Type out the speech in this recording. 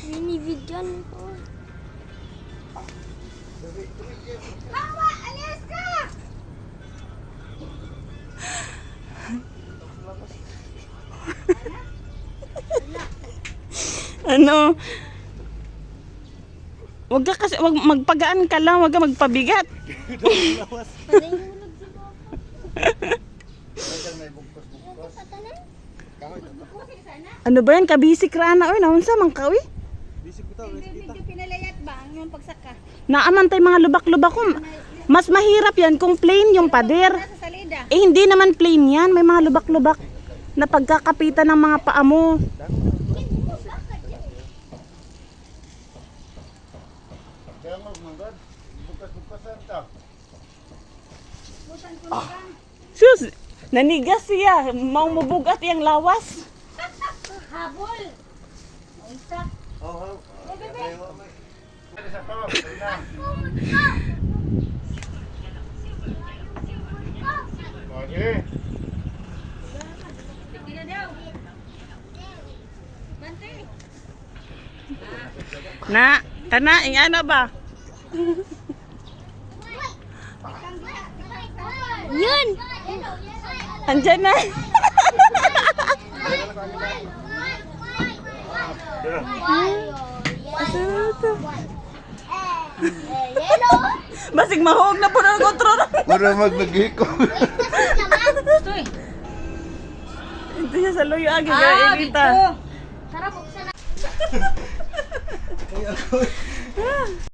Binibidyan ko. Hawa! Alis ka! Ano? Wag ka kasi, wag magpagaan ka lang, wag ka magpabigat. Ano ba yan? Kabisik rana. Oy, naunsa man ka, oy? Medyo pinalayat ba ang yung pagsaka? Naamantay mga lubak-lubak ko. Mas mahirap yan kung plain yung pader. Sa salida. Eh, hindi naman plain yan. May mga lubak-lubak na pagkakapitan ng mga paa mo. Sus! Nanigas siya. Mau mubugat yung lawas. Habol! Isa. Tingnan daw. Bante. Na, kana, ingana ba? Yun! Andyan na. Basig mahog na po ng kontrol. Mura magnagiko. Ito siya sa luyo agi ga Elita. Tara, buksan na.